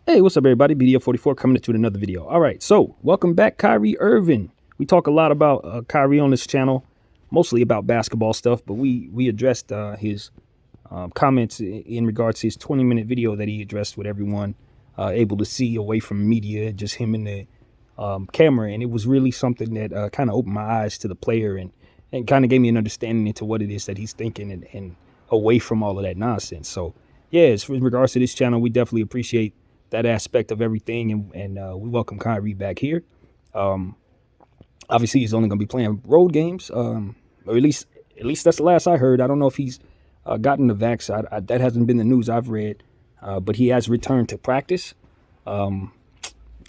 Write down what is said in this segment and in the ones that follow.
Hey, what's up, everybody? BDF44 coming at you with another video. All right, so welcome back, Kyrie Irving. We talk a lot about Kyrie on this channel, mostly about basketball stuff, but we addressed his comments in regards to his 20-minute video that he addressed with everyone able to see away from media, just him and the camera, and it was really something that kind of opened my eyes to the player and kind of gave me an understanding into what it is that he's thinking and away from all of that nonsense. So, yeah, as in regards to this channel, we definitely appreciate that aspect of everything, and we welcome Kyrie back here. Obviously, he's only going to be playing road games, or at least that's the last I heard. I don't know if he's gotten the vax. That hasn't been the news I've read, but he has returned to practice, and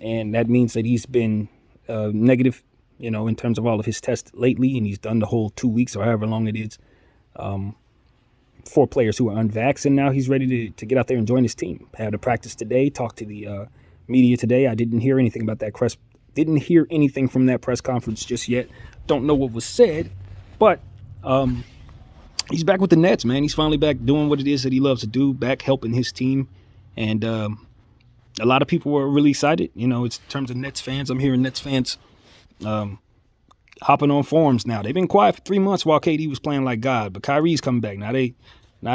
that means that he's been negative, in terms of all of his tests lately, and he's done the whole 2 weeks or however long it is. For players who are unvaxxed, and now he's ready to get out there and join his team. Had a practice today, talked to the media today. I didn't hear anything about that didn't hear anything from that press conference just yet. Don't know what was said, but he's back with the Nets, man. He's finally back doing what it is that he loves to do, back helping his team, and a lot of people were really excited. It's in terms of Nets fans. I'm hearing Nets fans hopping on forums now. They've been quiet for 3 months while KD was playing like God, but Kyrie's coming back. Now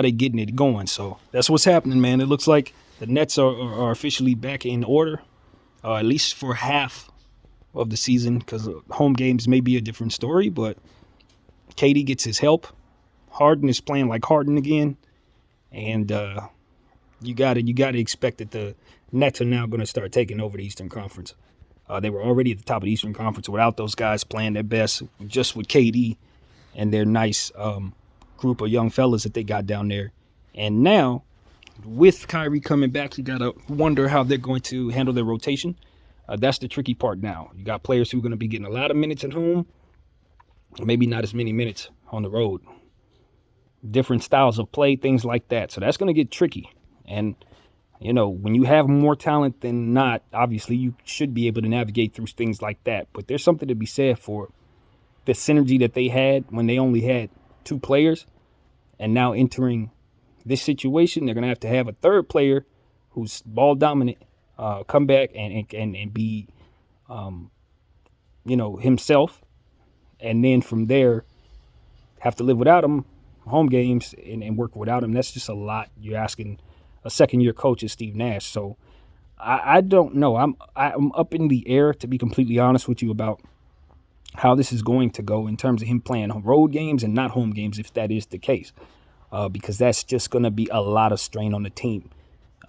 they getting it going. So that's what's happening, man. It looks like the Nets are officially back in order, at least for half of the season, because home games may be a different story, but KD gets his help. Harden is playing like Harden again, and you gotta expect that the Nets are now going to start taking over the Eastern Conference. They were already at the top of the Eastern Conference without those guys playing their best, just with KD and their nice group of young fellas that they got down there. And now, with Kyrie coming back, you got to wonder how they're going to handle their rotation. That's the tricky part now. You got players who are going to be getting a lot of minutes at home, maybe not as many minutes on the road. Different styles of play, things like that. So that's going to get tricky. And when you have more talent than not, obviously you should be able to navigate through things like that. But there's something to be said for the synergy that they had when they only had two players. And now entering this situation, they're going to have a third player who's ball dominant, come back and be, himself. And then from there, have to live without him, home games, and work without him. That's just a lot. You're asking a second-year coach is Steve Nash. So I don't know. I'm up in the air, to be completely honest with you, about how this is going to go in terms of him playing road games and not home games, if that is the case, because that's just going to be a lot of strain on the team.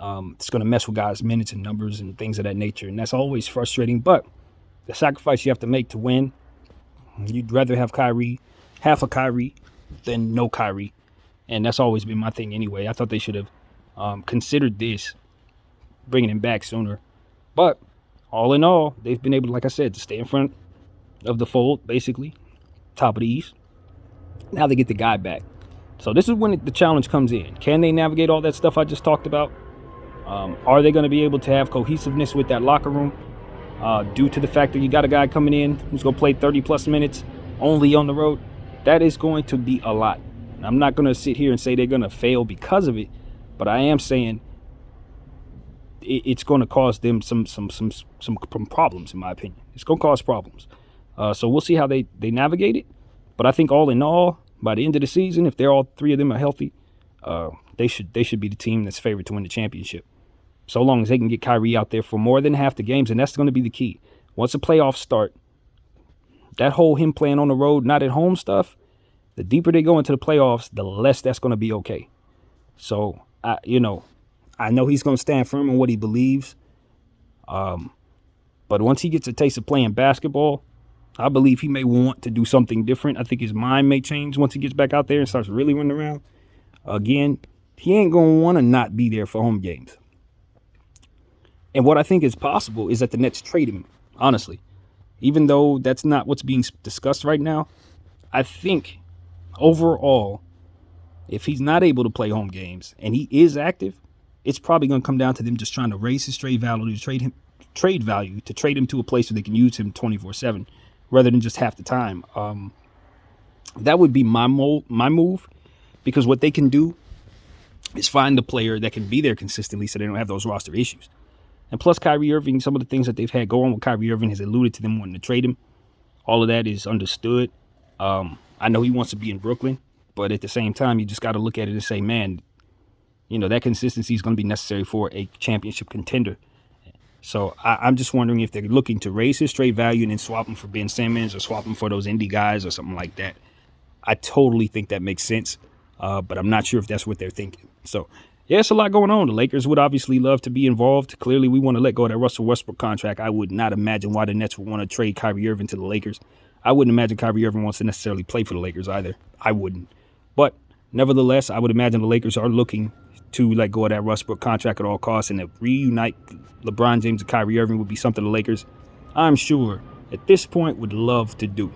It's going to mess with guys' minutes and numbers and things of that nature, and that's always frustrating. But the sacrifice you have to make to win, you'd rather have half a Kyrie, than no Kyrie, and that's always been my thing anyway. I thought they should have considered this, bringing him back sooner. But all in all, they've been able, like I said, to stay in front of the fold, basically, top of the East. Now they get the guy back. So this is when the challenge comes in. Can they navigate all that stuff I just talked about? Are they going to be able to have cohesiveness with that locker room due to the fact that you got a guy coming in who's going to play 30-plus minutes only on the road? That is going to be a lot. I'm not going to sit here and say they're going to fail because of it, but I am saying it's going to cause them some problems, in my opinion. It's going to cause problems. So we'll see how they navigate it. But I think all in all, by the end of the season, if they're all three of them are healthy, they should be the team that's favored to win the championship. So long as they can get Kyrie out there for more than half the games, and that's going to be the key. Once the playoffs start, that whole him playing on the road, not at home stuff, the deeper they go into the playoffs, the less that's going to be okay. So, I know he's going to stand firm on what he believes. But once he gets a taste of playing basketball, I believe he may want to do something different. I think his mind may change once he gets back out there and starts really running around. Again, he ain't going to want to not be there for home games. And what I think is possible is that the Nets trade him, honestly. Even though that's not what's being discussed right now, I think overall, if he's not able to play home games and he is active, it's probably going to come down to them just trying to raise his trade value to trade him to a place where they can use him 24/7 rather than just half the time. That would be my move, because what they can do is find the player that can be there consistently so they don't have those roster issues. And plus Kyrie Irving, some of the things that they've had going with Kyrie Irving has alluded to them wanting to trade him. All of that is understood. I know he wants to be in Brooklyn, but at the same time, you just got to look at it and say, man, that consistency is going to be necessary for a championship contender. So I'm just wondering if they're looking to raise his trade value and then swap him for Ben Simmons or swap him for those indie guys or something like that. I totally think that makes sense, but I'm not sure if that's what they're thinking. So, yeah, it's a lot going on. The Lakers would obviously love to be involved. Clearly, we want to let go of that Russell Westbrook contract. I would not imagine why the Nets would want to trade Kyrie Irving to the Lakers. I wouldn't imagine Kyrie Irving wants to necessarily play for the Lakers either. I wouldn't. But nevertheless, I would imagine the Lakers are looking to let go of that Westbrook contract at all costs, and to reunite LeBron James and Kyrie Irving would be something the Lakers, I'm sure, at this point would love to do.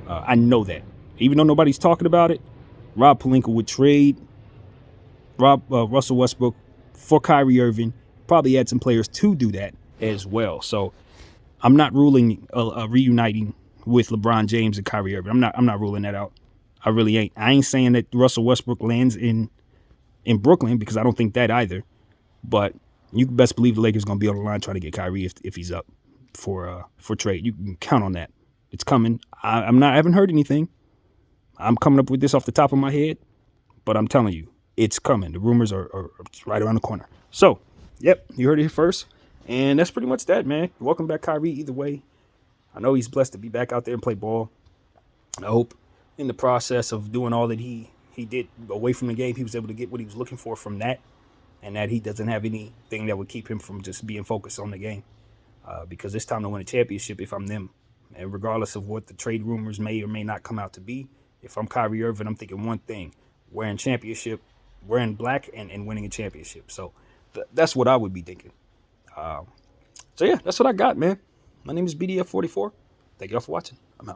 I know that. Even though nobody's talking about it, Rob Pelinka would trade Russell Westbrook for Kyrie Irving, probably add some players to do that as well. So I'm not ruling reuniting with LeBron James and Kyrie Irving. I'm not ruling that out. I really ain't. I ain't saying that Russell Westbrook lands in Brooklyn, because I don't think that either. But you can best believe the Lakers going to be on the line trying to get Kyrie if he's up for trade. You can count on that. It's coming. I haven't heard anything. I'm coming up with this off the top of my head, but I'm telling you, it's coming. The rumors are right around the corner. So, yep, you heard it here first. And that's pretty much that, man. Welcome back, Kyrie, either way. I know he's blessed to be back out there and play ball. I hope in the process of doing all that he did away from the game, he was able to get what he was looking for from that, and that he doesn't have anything that would keep him from just being focused on the game. Because it's time to win a championship if I'm them. And regardless of what the trade rumors may or may not come out to be, if I'm Kyrie Irving, I'm thinking one thing: wearing black and winning a championship. So that's what I would be thinking. So yeah, that's what I got, man. My name is BDF44. Thank y'all for watching. I'm out.